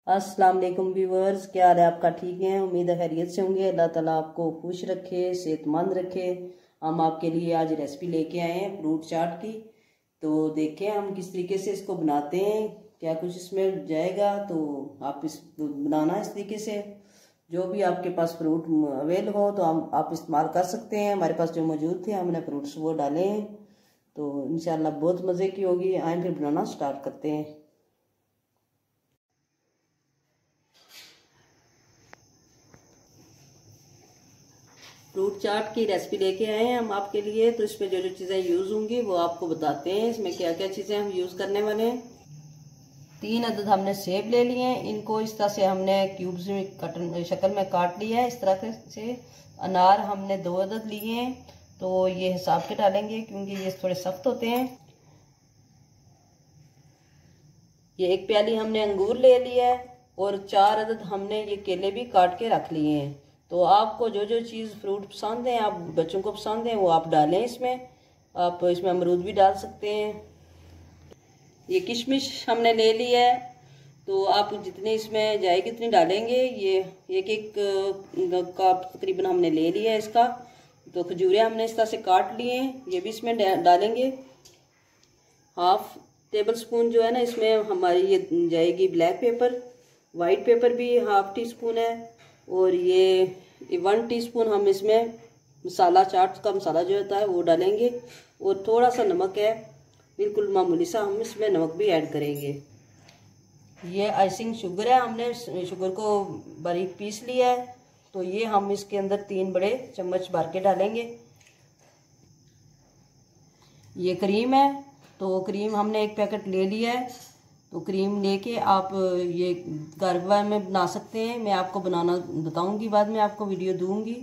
अस्सलाम वालेकुम व्यूवर्स, क्या हाल है आपका? ठीक है, उम्मीद है खैरियत से होंगे। अल्लाह ताला आपको खुश रखे, सेहतमंद रखे। हम आपके लिए आज रेसिपी लेके आए हैं फ्रूट चाट की। तो देखें हम किस तरीके से इसको बनाते हैं, क्या कुछ इसमें जाएगा। तो आप इस बनाना इस तरीके से, जो भी आपके पास फ्रूट अवेल हो तो हम आप इस्तेमाल कर सकते हैं। हमारे पास जो मौजूद थे हमने फ्रूट्स वो डाले हैं। तो इंशाल्लाह बहुत मज़े की होगी। आए फिर बनाना स्टार्ट करते हैं। फ्रूट चाट की रेसिपी लेके आए हैं हम आपके लिए। तो इसमें जो जो चीज़ें यूज़ होंगी वो आपको बताते हैं, इसमें क्या क्या चीज़ें हम यूज़ करने वाले हैं। 3 अदद हमने सेब ले लिए हैं, इनको इस तरह से हमने क्यूब्स में कट शक्ल में काट लिया है इस तरह से। अनार हमने 2 अदद लिए हैं, तो ये हिसाब के डालेंगे क्योंकि ये थोड़े सख्त होते हैं। ये 1 प्याली हमने अंगूर ले लिया है और 4 अदद हमने ये केले भी काट के रख लिए हैं। तो आपको जो जो चीज़ फ्रूट पसंद है, आप बच्चों को पसंद है, वो आप डालें इसमें। आप इसमें अमरूद भी डाल सकते हैं। ये किशमिश हमने ले ली है, तो आप जितनी इसमें जाएगी उतनी डालेंगे। ये एक एक कप तकरीबन हमने ले लिया है इसका। तो खजूरें हमने इस तरह से काट लिए हैं, ये भी इसमें डालेंगे। हाफ टेबल स्पून जो है ना, इसमें हमारी ये जाएगी ब्लैक पेपर। वाइट पेपर भी हाफ टी स्पून है। और ये 1 टीस्पून हम इसमें मसाला, चाट का मसाला जो होता है वो डालेंगे। और थोड़ा सा नमक है, बिल्कुल मामूली सा हम इसमें नमक भी ऐड करेंगे। ये आइसिंग शुगर है, हमने शुगर को बारीक पीस लिया है। तो ये हम इसके अंदर 3 बड़े चम्मच भर के डालेंगे। ये क्रीम है, तो क्रीम हमने 1 पैकेट ले लिया है। तो क्रीम लेके आप ये घर में बना सकते हैं। मैं आपको बनाना बताऊंगी, बाद में आपको वीडियो दूंगी।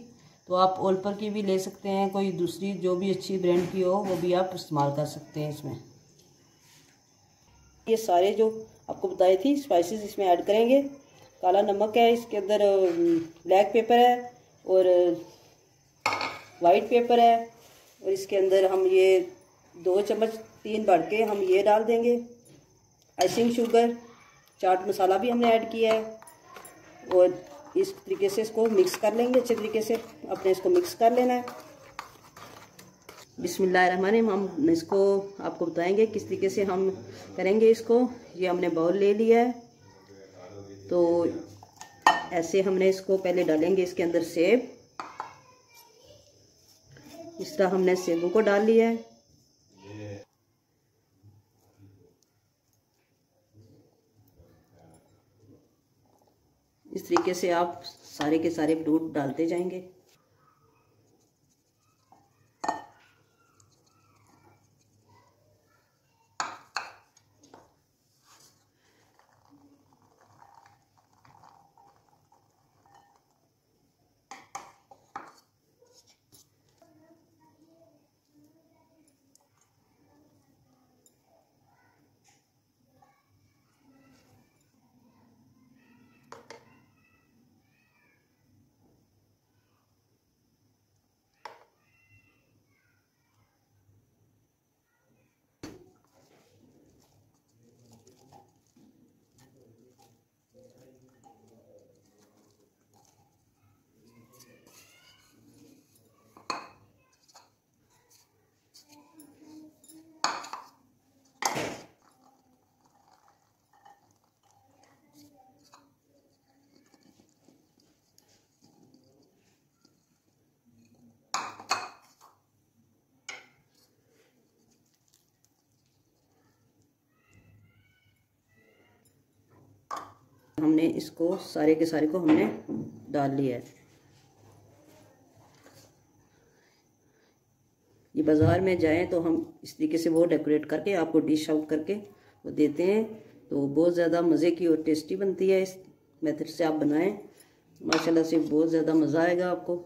तो आप ओलपर की भी ले सकते हैं, कोई दूसरी जो भी अच्छी ब्रांड की हो वो भी आप इस्तेमाल कर सकते हैं इसमें। ये सारे जो आपको बताई थी स्पाइसेस इसमें ऐड करेंगे। काला नमक है इसके अंदर, ब्लैक पेपर है और वाइट पेपर है। और इसके अंदर हम ये 2 चम्मच 3 बढ़ के हम ये डाल देंगे। आइसिंग शुगर, चाट मसाला भी हमने ऐड किया है। और इस तरीके से इसको मिक्स कर लेंगे अच्छे तरीके से। अपने इसको मिक्स कर लेना है। बिस्मिल्लाहिर्रहमानिर्रहीम। हम इसको आपको बताएंगे किस तरीके से हम करेंगे इसको। ये हमने बाउल ले लिया है, तो ऐसे हमने इसको पहले डालेंगे इसके अंदर सेब। इस तरह हमने सेबों को डाल लिया है। इस तरीके से आप सारे के सारे फ्रूट डालते जाएंगे। हमने इसको सारे के सारे को हमने डाल लिया है। ये बाज़ार में जाएं तो हम इस तरीके से वो डेकोरेट करके आपको डिश आउट करके वो देते हैं। तो बहुत ज़्यादा मज़े की और टेस्टी बनती है। इस मेथड से आप बनाएं, माशाल्लाह से बहुत ज़्यादा मज़ा आएगा आपको।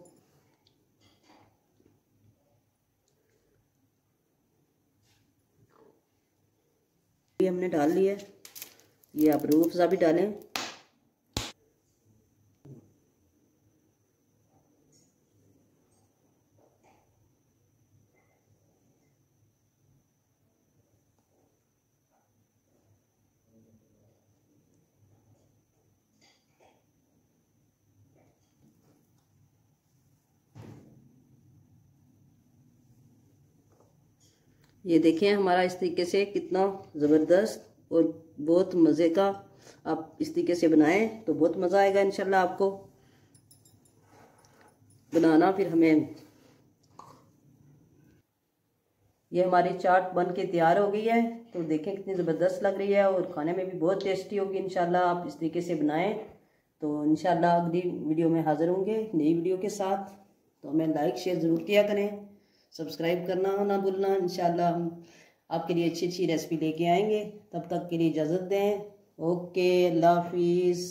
ये हमने डाल लिया है। ये आप रूह अफ़ज़ा भी डालें। ये देखें हमारा इस तरीके से कितना ज़बरदस्त और बहुत मज़े का। आप इस तरीके से बनाएं तो बहुत मज़ा आएगा इंशाल्लाह आपको बनाना। फिर हमें ये हमारी चाट बन के तैयार हो गई है, तो देखें कितनी ज़बरदस्त लग रही है और खाने में भी बहुत टेस्टी होगी इंशाल्लाह। आप इस तरीके से बनाएं तो इंशाल्लाह अगली वीडियो में हाज़िर होंगे नई वीडियो के साथ। तो हमें लाइक शेयर ज़रूर किया करें, सब्सक्राइब करना ना भूलना। इंशाल्लाह हम आपके लिए अच्छी अच्छी रेसिपी लेके आएंगे। तब तक के लिए इजाज़त दें। ओके, अल्लाह हाफिज़।